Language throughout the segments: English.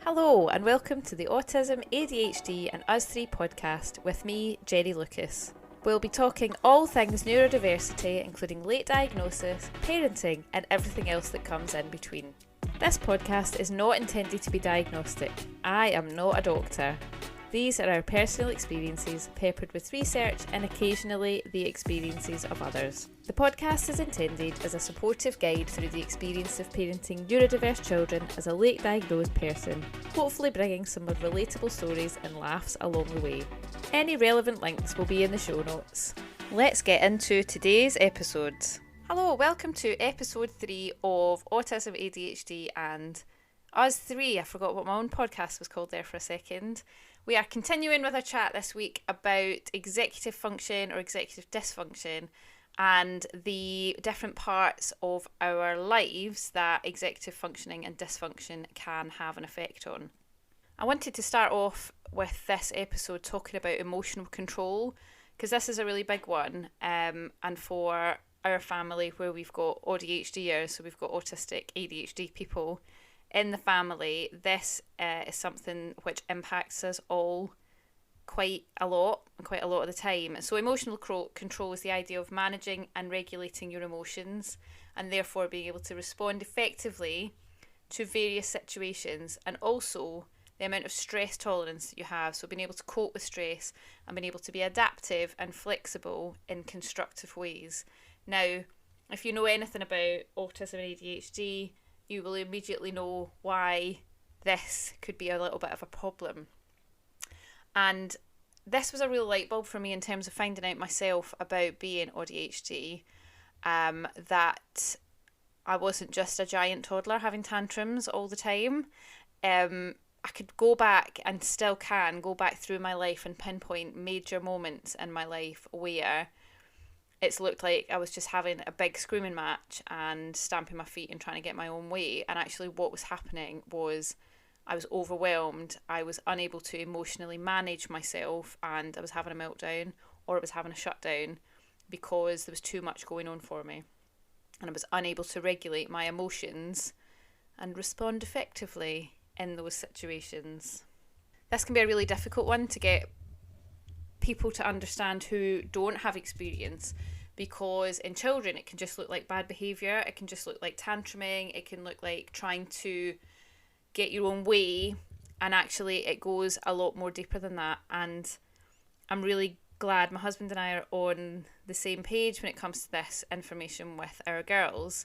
Hello and welcome to the Autism, ADHD and Us 3 podcast with me, Jenny Lucas. We'll be talking all things neurodiversity, including late diagnosis, parenting and everything else that comes in between. This podcast is not intended to be diagnostic. I am not a doctor. These are our personal experiences peppered with research and occasionally the experiences of others. The podcast is intended as a supportive guide through the experience of parenting neurodiverse children as a late diagnosed person, hopefully bringing some more relatable stories and laughs along the way. Any relevant links will be in the show notes. Let's get into today's episode. Hello, welcome to episode 3 of Autism, ADHD and Us 3. I forgot what my own podcast was called there for a second. We are continuing with our chat this week about executive function or executive dysfunction and the different parts of our lives that executive functioning and dysfunction can have an effect on. I wanted to start off with this episode talking about emotional control because this is a really big one, and for our family where we've got ADHDers, so we've got autistic ADHD people in the family, this is something which impacts us all quite a lot of the time. So emotional control is the idea of managing and regulating your emotions and therefore being able to respond effectively to various situations, and also the amount of stress tolerance that you have, so being able to cope with stress and being able to be adaptive and flexible in constructive ways. Now, if you know anything about autism and ADHD, you will immediately know why this could be a little bit of a problem. And this was a real light bulb for me in terms of finding out myself about being ADHD, that I wasn't just a giant toddler having tantrums all the time. I could go back and still can go back through my life and pinpoint major moments in my life where it's looked like I was just having a big screaming match and stamping my feet and trying to get my own way. And actually what was happening was I was overwhelmed. I was unable to emotionally manage myself and I was having a meltdown or I was having a shutdown because there was too much going on for me. And I was unable to regulate my emotions and respond effectively in those situations. This can be a really difficult one to get people to understand who don't have experience, because in children it can just look like bad behaviour, it can just look like tantruming, it can look like trying to get your own way, and actually it goes a lot more deeper than that. And I'm really glad my husband and I are on the same page when it comes to this information with our girls,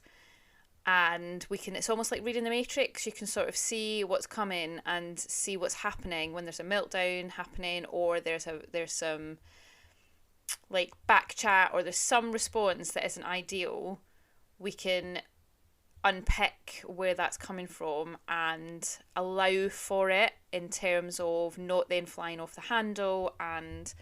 and it's almost like reading the Matrix. You can sort of see what's coming and see what's happening when there's a meltdown happening, or there's some like back chat, or there's some response that isn't ideal. We can unpick where that's coming from and allow for it in terms of not then flying off the handle and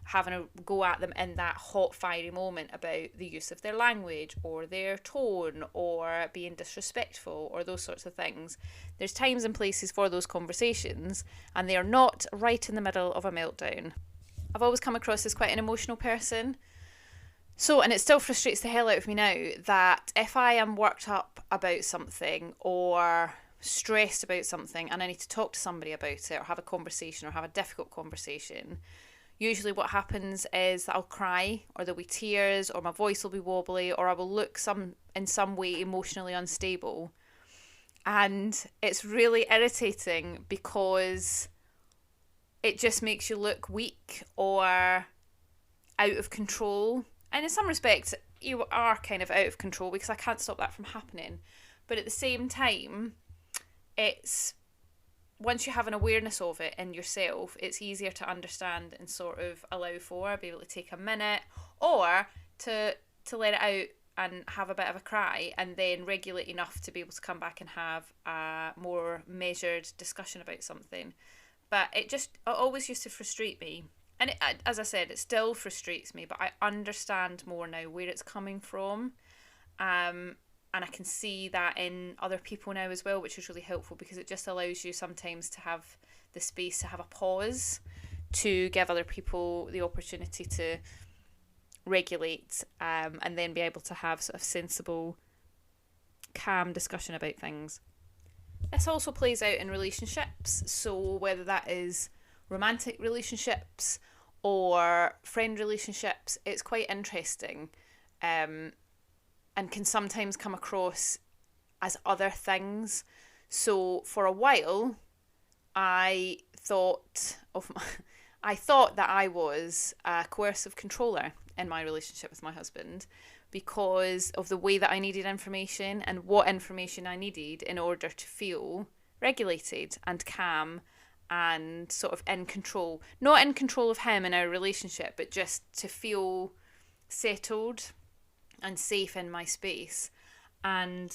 having a go at them in that hot, fiery moment about the use of their language or their tone or being disrespectful or those sorts of things. There's times and places for those conversations, and they are not right in the middle of a meltdown. I've always come across as quite an emotional person. And it still frustrates the hell out of me now that if I am worked up about something or stressed about something and I need to talk to somebody about it or have a conversation or have a difficult conversation, usually what happens is that I'll cry, or there'll be tears, or my voice will be wobbly, or I will look in some way emotionally unstable. And it's really irritating because it just makes you look weak or out of control. And in some respects, you are kind of out of control because I can't stop that from happening. But at the same time, it's once you have an awareness of it in yourself, it's easier to understand and sort of allow for, be able to take a minute or to let it out and have a bit of a cry and then regulate enough to be able to come back and have a more measured discussion about something. But it always used to frustrate me. And as I said, it still frustrates me, but I understand more now where it's coming from. And I can see that in other people now as well, which is really helpful because it just allows you sometimes to have the space to have a pause, to give other people the opportunity to regulate, and then be able to have sort of sensible, calm discussion about things. This also plays out in relationships. So whether that is romantic relationships or friend relationships, it's quite interesting, and can sometimes come across as other things. So for a while, I thought of I thought that I was a coercive controller in my relationship with my husband because of the way that I needed information and what information I needed in order to feel regulated and calm and sort of in control. Not in control of him in our relationship, but just to feel settled and safe in my space. And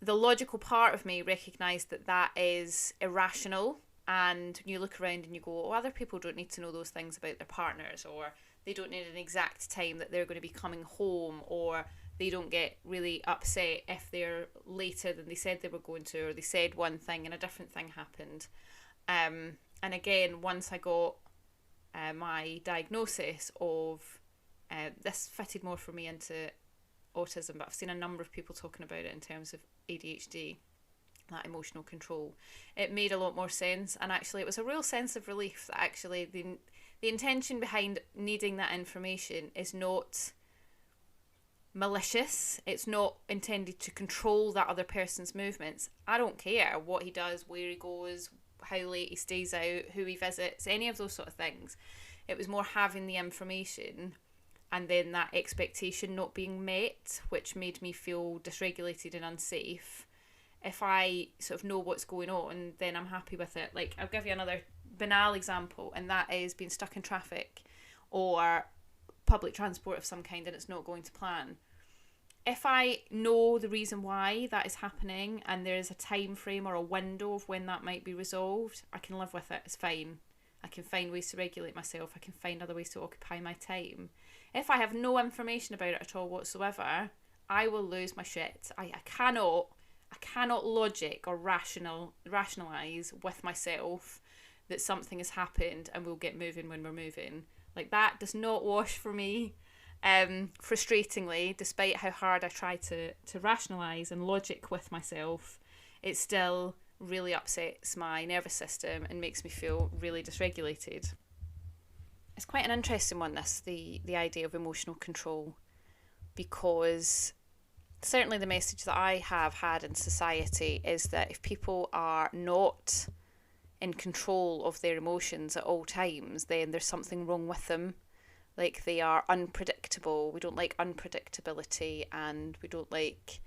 the logical part of me recognised that that is irrational. And when you look around and you go, oh, other people don't need to know those things about their partners, or they don't need an exact time that they're going to be coming home, or they don't get really upset if they're later than they said they were going to, or they said one thing and a different thing happened. And again, once I got my diagnosis of this fitted more for me into autism, but I've seen a number of people talking about it in terms of ADHD, that emotional control. It made a lot more sense, and actually it was a real sense of relief that actually the intention behind needing that information is not malicious. It's not intended to control that other person's movements. I don't care what he does, where he goes, how late he stays out, who he visits, any of those sort of things. It was more having the information and then that expectation not being met, which made me feel dysregulated and unsafe. If I sort of know what's going on, then I'm happy with it. Like, I'll give you another banal example, and that is being stuck in traffic or public transport of some kind and it's not going to plan. If I know the reason why that is happening and there is a time frame or a window of when that might be resolved, I can live with it. It's fine. I can find ways to regulate myself. I can find other ways to occupy my time. If I have no information about it at all whatsoever, I will lose my shit. I cannot logic or rationalise with myself that something has happened and we'll get moving when we're moving. Like, that does not wash for me. Frustratingly, despite how hard I try to rationalise and logic with myself, it still really upsets my nervous system and makes me feel really dysregulated. It's quite an interesting one, this, the idea of emotional control, because certainly the message that I have had in society is that if people are not in control of their emotions at all times, then there's something wrong with them. Like, they are unpredictable. We don't like unpredictability, and we don't like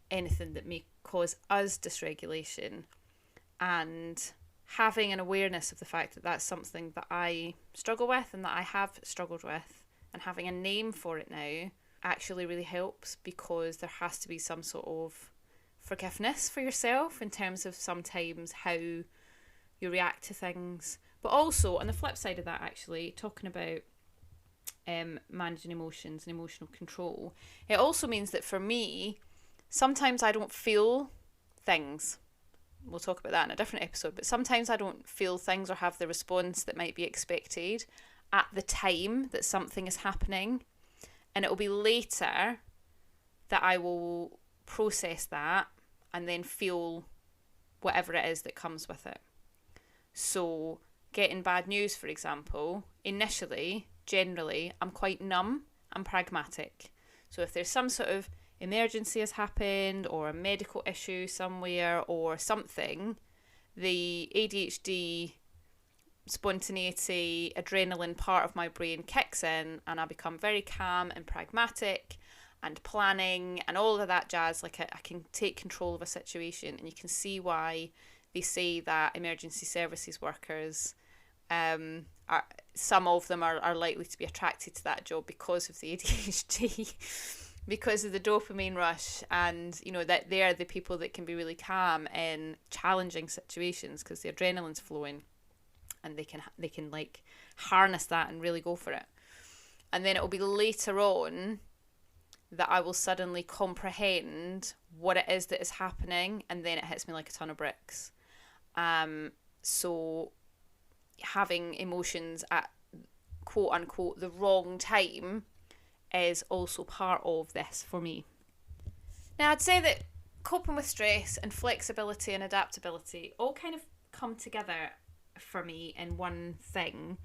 anything that may cause us dysregulation. And having an awareness of the fact that that's something that I struggle with and that I have struggled with, and having a name for it now actually really helps, because there has to be some sort of forgiveness for yourself in terms of sometimes how you react to things. But also, on the flip side of that, actually, talking about managing emotions and emotional control, it also means that for me, sometimes I don't feel things. We'll talk about that in a different episode, but sometimes I don't feel things or have the response that might be expected at the time that something is happening. And it will be later that I will process that and then feel whatever it is that comes with it. So, getting bad news, for example, initially, generally, I'm quite numb and pragmatic. So if there's some sort of emergency has happened or a medical issue somewhere or something, the ADHD spontaneity, adrenaline part of my brain kicks in and I become very calm and pragmatic and planning and all of that jazz. Like, I can take control of a situation, and you can see why they say that emergency services workers, some of them are likely to be attracted to that job because of the ADHD, because of the dopamine rush, and you know that they're the people that can be really calm in challenging situations because the adrenaline's flowing, and they can like harness that and really go for it. And then it will be later on that I will suddenly comprehend what it is that is happening, and then it hits me like a ton of bricks. So having emotions at quote unquote the wrong time is also part of this for me. Now, I'd say that coping with stress and flexibility and adaptability all kind of come together for me in one thing.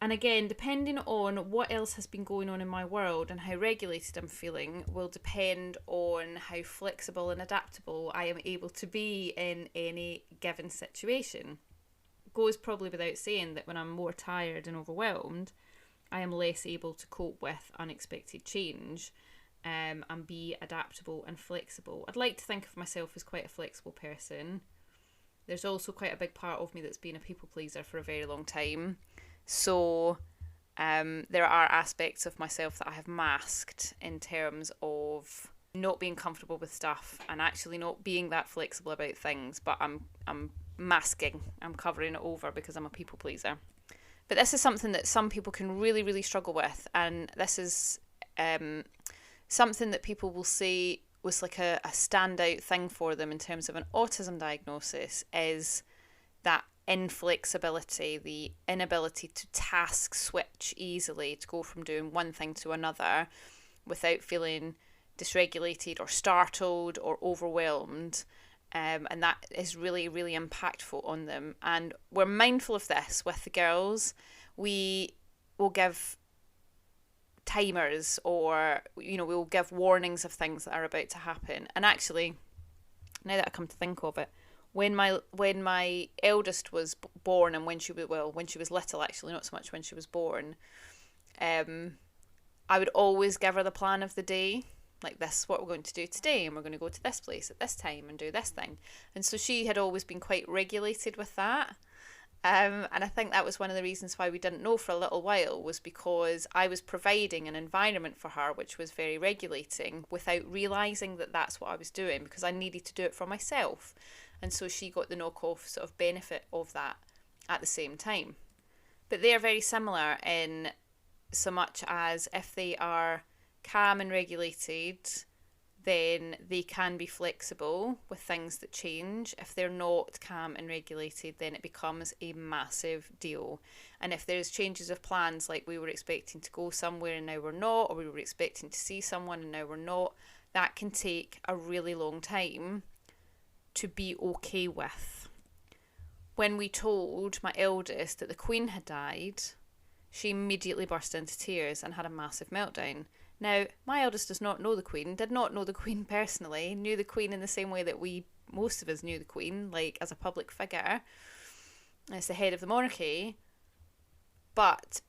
And again, depending on what else has been going on in my world and how regulated I'm feeling will depend on how flexible and adaptable I am able to be in any given situation. Goes probably without saying that when I'm more tired and overwhelmed, I am less able to cope with unexpected change and be adaptable and flexible. I'd like to think of myself as quite a flexible person. There's also quite a big part of me that's been a people pleaser for a very long time. So there are aspects of myself that I have masked in terms of not being comfortable with stuff and actually not being that flexible about things, but I'm masking, I'm covering it over because I'm a people pleaser. But this is something that some people can really, really struggle with, and this is something that people will say was like a standout thing for them in terms of an autism diagnosis, is that inflexibility, the inability to task switch easily, to go from doing one thing to another without feeling dysregulated or startled or overwhelmed. And that is really, really impactful on them. And we're mindful of this with the girls. We will give timers, or we'll give warnings of things that are about to happen. And actually, now that I come to think of it, when my eldest was born, and when she was little, actually, not so much when she was born, I would always give her the plan of the day. Like, this is what we're going to do today, and we're going to go to this place at this time and do this thing. And so she had always been quite regulated with that. And I think that was one of the reasons why we didn't know for a little while, was because I was providing an environment for her which was very regulating without realising that that's what I was doing, because I needed to do it for myself. And so she got the knockoff sort of benefit of that at the same time. But they are very similar in so much as if they are calm and regulated, then they can be flexible with things that change. If they're not calm and regulated, then it becomes a massive deal. And if there's changes of plans, like we were expecting to go somewhere and now we're not, or we were expecting to see someone and now we're not, that can take a really long time to be okay with. When we told my eldest that the Queen had died, she immediately burst into tears and had a massive meltdown. Now, my eldest does not know the Queen, did not know the Queen personally, knew the Queen in the same way that most of us knew the Queen, like as a public figure, as the head of the monarchy. But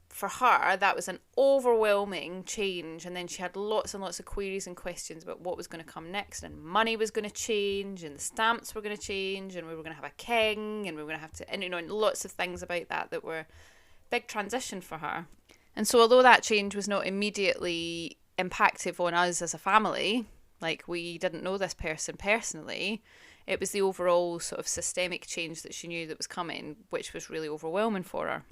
for her, that was an overwhelming change, and then she had lots and lots of queries and questions about what was going to come next, and money was going to change, and the stamps were going to change, and we were going to have a king, and we were going to have to, and lots of things about that were big transition for her. And so although that change was not immediately impactful on us as a family, like we didn't know this person personally, it was the overall sort of systemic change that she knew that was coming, which was really overwhelming for her.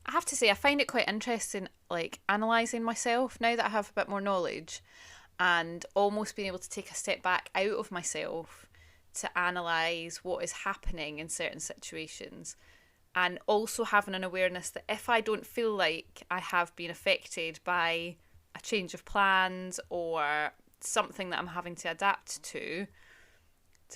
I have to say, I find it quite interesting, like, analysing myself now that I have a bit more knowledge, and almost being able to take a step back out of myself to analyse what is happening in certain situations. And also having an awareness that if I don't feel like I have been affected by a change of plans or something that I'm having to adapt to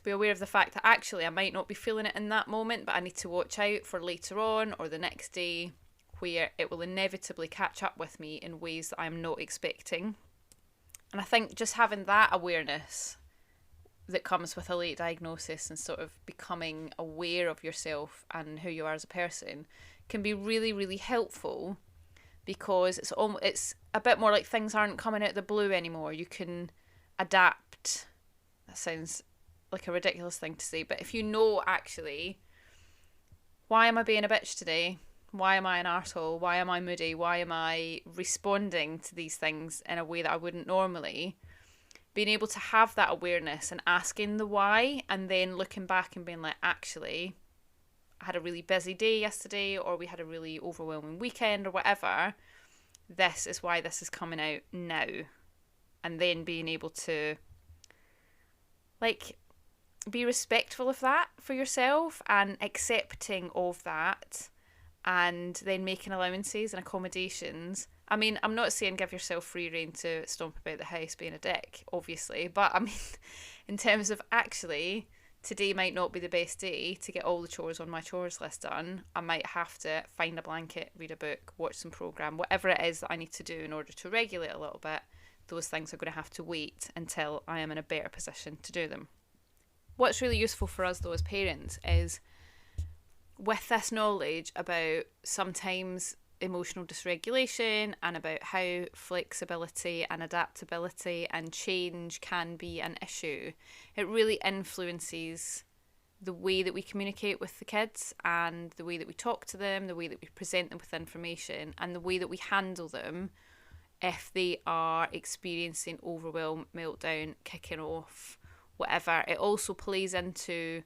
be aware of the fact that actually I might not be feeling it in that moment, but I need to watch out for later on or the next day, where it will inevitably catch up with me in ways that I'm not expecting. And I think just having that awareness that comes with a late diagnosis and sort of becoming aware of yourself and who you are as a person can be really, really helpful, because it's a bit more like things aren't coming out of the blue anymore. You can adapt. That sounds like a ridiculous thing to say, but if you know, actually, why am I being a bitch today? Why am I an arsehole? Why am I moody? Why am I responding to these things in a way that I wouldn't normally? Being able to have that awareness and asking the why, and then looking back and being like, actually, I had a really busy day yesterday, or we had a really overwhelming weekend, or whatever. This is why this is coming out now. And then being able to, like, be respectful of that for yourself and accepting of that, and then making allowances and accommodations I mean, I'm not saying give yourself free rein to stomp about the house being a dick, obviously, but I mean, in terms of actually, today might not be the best day to get all the chores on my chores list done. I might have to find a blanket, read a book, watch some programme, whatever it is that I need to do in order to regulate a little bit. Those things are going to have to wait until I am in a better position to do them. What's really useful for us though as parents is, with this knowledge about sometimes emotional dysregulation and about how flexibility and adaptability and change can be an issue, it really influences the way that we communicate with the kids and the way that we talk to them, the way that we present them with information, and the way that we handle them if they are experiencing overwhelm, meltdown, kicking off, whatever. It also plays into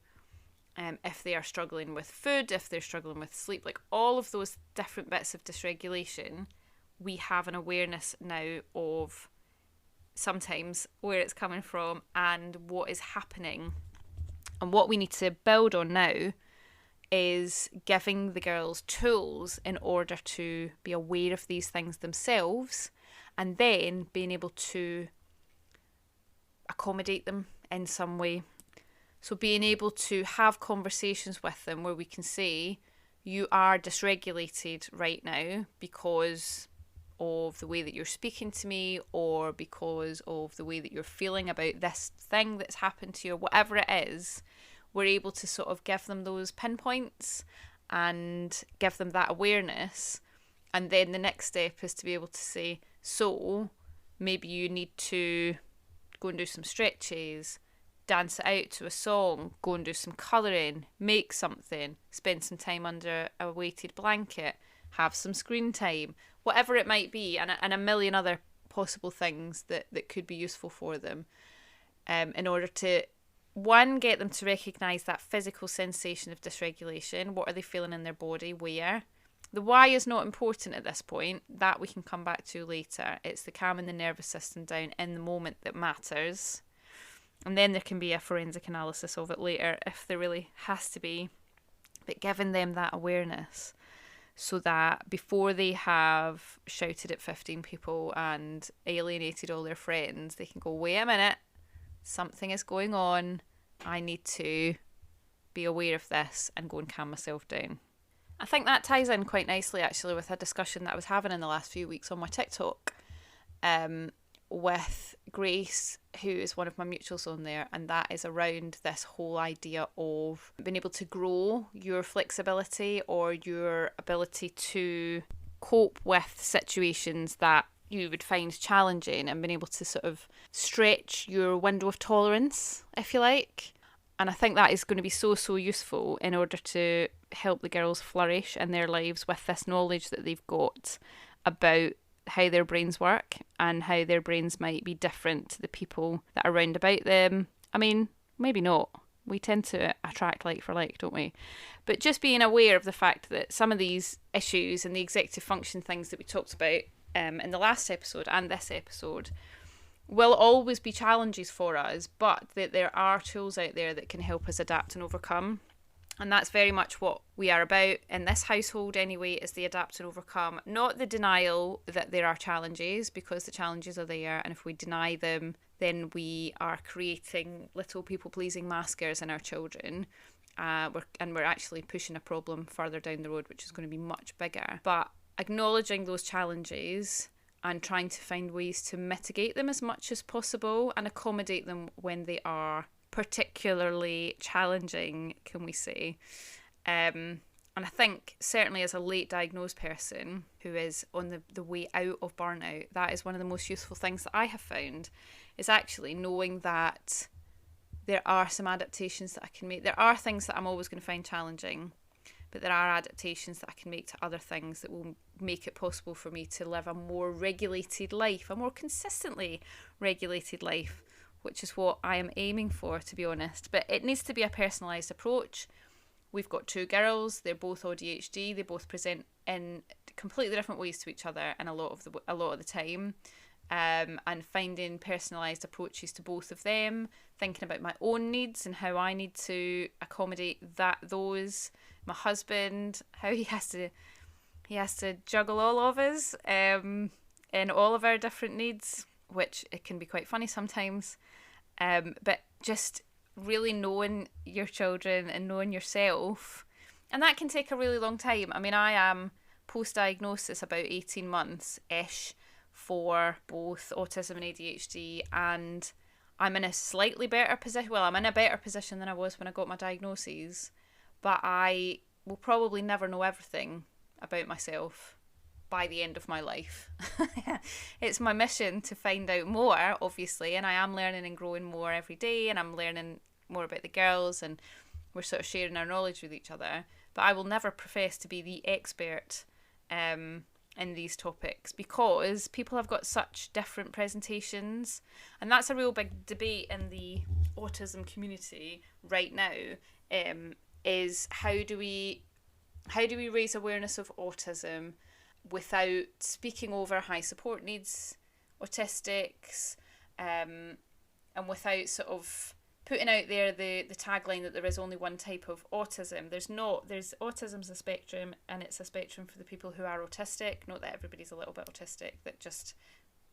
if they are struggling with food, if they're struggling with sleep, like all of those different bits of dysregulation, we have an awareness now of sometimes where it's coming from and what is happening. And what we need to build on now is giving the girls tools in order to be aware of these things themselves, and then being able to accommodate them in some way. So being able to have conversations with them where we can say, you are dysregulated right now because of the way that you're speaking to me, or because of the way that you're feeling about this thing that's happened to you, or whatever it is. We're able to sort of give them those pinpoints and give them that awareness. And then the next step is to be able to say, so maybe you need to go and do some stretches, dance it out to a song, go and do some colouring, make something, spend some time under a weighted blanket, have some screen time, whatever it might be, and a million other possible things that could be useful for them, in order to, one, get them to recognise that physical sensation of dysregulation. What are they feeling in their body? Where? The why is not important at this point. That we can come back to later. It's the calming the nervous system down in the moment that matters. And then there can be a forensic analysis of it later if there really has to be. But giving them that awareness so that before they have shouted at 15 people and alienated all their friends, they can go, wait a minute, something is going on. I need to be aware of this and go and calm myself down. I think that ties in quite nicely actually with a discussion that I was having in the last few weeks on my TikTok with Grace, who is one of my mutuals on there, and that is around this whole idea of being able to grow your flexibility or your ability to cope with situations that you would find challenging, and being able to sort of stretch your window of tolerance, if you like. And I think that is going to be so useful in order to help the girls flourish in their lives with this knowledge that they've got about how their brains work and how their brains might be different to the people that are round about them. I mean, maybe not. We tend to attract like for like, don't we? But just being aware of the fact that some of these issues and the executive function things that we talked about in the last episode and this episode will always be challenges for us, but that there are tools out there that can help us adapt and overcome. And that's very much what we are about in this household anyway, is the adapt and overcome, not the denial that there are challenges, because the challenges are there, and if we deny them, then we are creating little people-pleasing maskers in our children, we're actually pushing a problem further down the road, which is going to be much bigger. But acknowledging those challenges and trying to find ways to mitigate them as much as possible and accommodate them when they are particularly challenging, can we say. And I think certainly as a late diagnosed person who is on the way out of burnout, that is one of the most useful things that I have found, is actually knowing that there are some adaptations that I can make. There are things that I'm always going to find challenging, but there are adaptations that I can make to other things that will make it possible for me to live a more regulated life, a more consistently regulated life, which is what I am aiming for, to be honest. But it needs to be a personalised approach. We've got two girls, they're both ADHD, they both present in completely different ways to each other and a lot of the time. And finding personalised approaches to both of them, thinking about my own needs and how I need to accommodate those. My husband, how he has to He has to juggle all of us in all of our different needs, which it can be quite funny sometimes. But just really knowing your children and knowing yourself, and that can take a really long time. I mean, I am post-diagnosis about 18 months-ish for both autism and ADHD, and I'm in a slightly better position. Well, I'm in a better position than I was when I got my diagnoses, but I will probably never know everything about myself by the end of my life. It's my mission to find out more, obviously, and I am learning and growing more every day, and I'm learning more about the girls, and we're sort of sharing our knowledge with each other. But I will never profess to be the expert in these topics, because people have got such different presentations, and that's a real big debate in the autism community right now. Is how do we raise awareness of autism without speaking over high support needs autistics, and without sort of putting out there the tagline that there is only one type of autism. There's not. There's autism's a spectrum, and it's a spectrum for the people who are autistic. Not that everybody's a little bit autistic, that just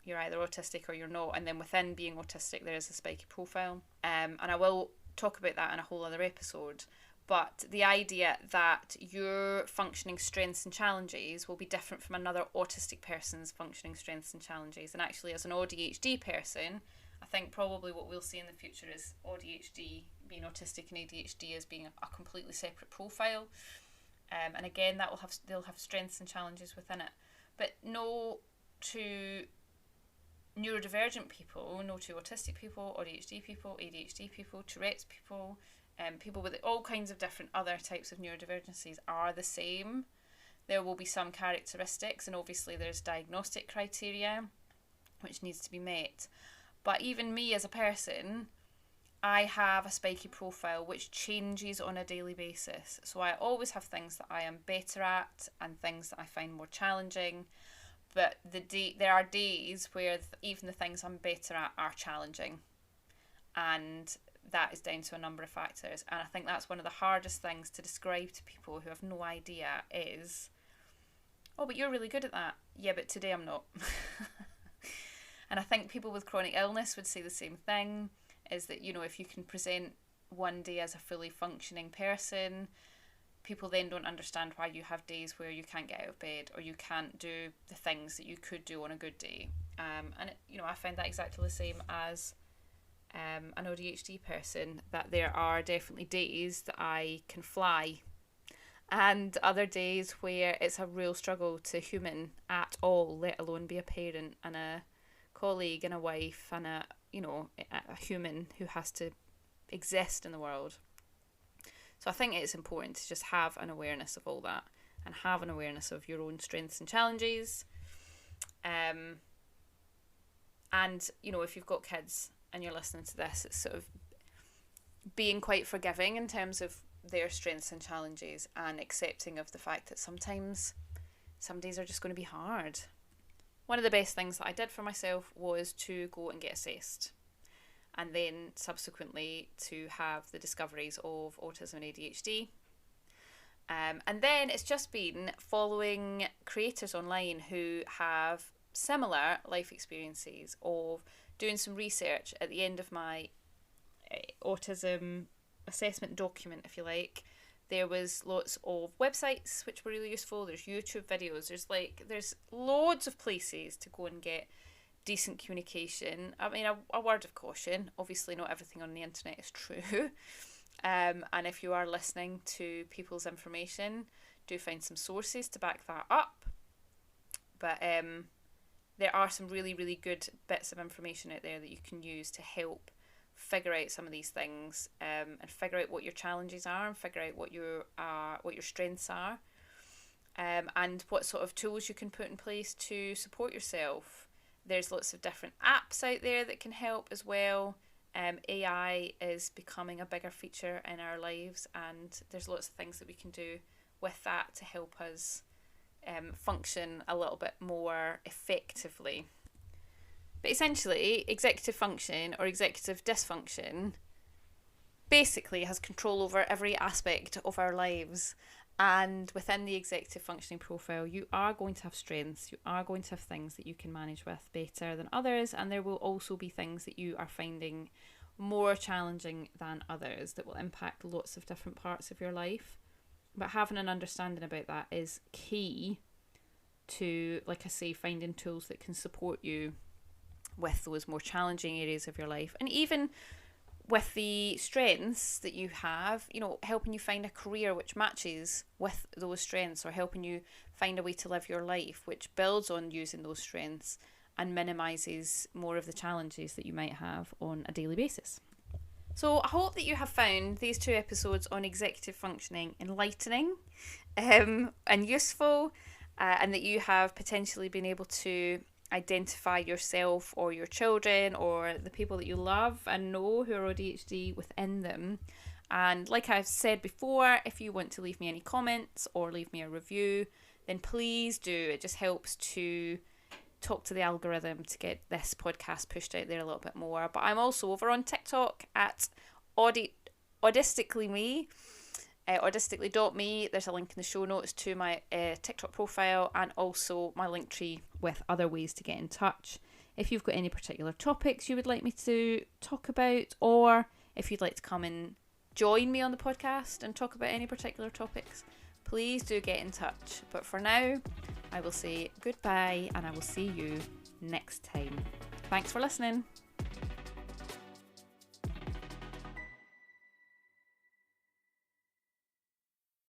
you're either autistic or you're not. And then within being autistic, there is a spiky profile. And I will talk about that in a whole other episode. But the idea that your functioning strengths and challenges will be different from another autistic person's functioning strengths and challenges. And actually, as an ADHD person, I think probably what we'll see in the future is ADHD being autistic and ADHD as being a completely separate profile. And again, they'll have strengths and challenges within it. But no to neurodivergent people, no to autistic people, ADHD people, Tourette's people, people with all kinds of different other types of neurodivergencies are the same. There will be some characteristics, and obviously there's diagnostic criteria which needs to be met. But even me as a person, I have a spiky profile which changes on a daily basis. So I always have things that I am better at and things that I find more challenging. But there are days where even the things I'm better at are challenging. And that is down to a number of factors. And I think that's one of the hardest things to describe to people who have no idea is, oh, but you're really good at that. Yeah, but today I'm not. And I think people with chronic illness would say the same thing, is that, you know, if you can present one day as a fully functioning person, people then don't understand why you have days where you can't get out of bed or you can't do the things that you could do on a good day. I find that exactly the same as an ADHD person, that there are definitely days that I can fly and other days where it's a real struggle to human at all, let alone be a parent and a colleague and a wife and a human who has to exist in the world. So I think it's important to just have an awareness of all that and have an awareness of your own strengths and challenges. And, if you've got kids and you're listening to this, it's sort of being quite forgiving in terms of their strengths and challenges and accepting of the fact that sometimes some days are just going to be hard. One of the best things that I did for myself was to go and get assessed, and then subsequently to have the discoveries of autism and ADHD. And then it's just been following creators online who have similar life experiences, of doing some research at the end of my autism assessment document, if you like. There was lots of websites which were really useful. There's YouTube videos. There's loads of places to go and get decent communication. I mean, a word of caution. Obviously, not everything on the internet is true. And if you are listening to people's information, do find some sources to back that up. But there are some really, really good bits of information out there that you can use to help figure out some of these things, and figure out what your challenges are, and figure out what your strengths are, and what sort of tools you can put in place to support yourself. There's lots of different apps out there that can help as well. AI is becoming a bigger feature in our lives, and there's lots of things that we can do with that to help us function a little bit more effectively. But essentially, executive function or executive dysfunction basically has control over every aspect of our lives. And within the executive functioning profile, you are going to have strengths, you are going to have things that you can manage with better than others, and there will also be things that you are finding more challenging than others that will impact lots of different parts of your life. But having an understanding about that is key to, like I say, finding tools that can support you with those more challenging areas of your life. And even with the strengths that you have, helping you find a career which matches with those strengths, or helping you find a way to live your life which builds on using those strengths and minimises more of the challenges that you might have on a daily basis. So I hope that you have found these 2 episodes on executive functioning enlightening and useful, and that you have potentially been able to identify yourself or your children or the people that you love and know who are ADHD within them. And like I've said before, if you want to leave me any comments or leave me a review, then please do. It just helps to talk to the algorithm to get this podcast pushed out there a little bit more. But I'm also over on TikTok at audistically.me. Audistically.me. There's a link in the show notes to my TikTok profile, and also my link tree with other ways to get in touch. If you've got any particular topics you would like me to talk about, or if you'd like to come and join me on the podcast and talk about any particular topics, please do get in touch. But for now, I will say goodbye, and I will see you next time. Thanks for listening.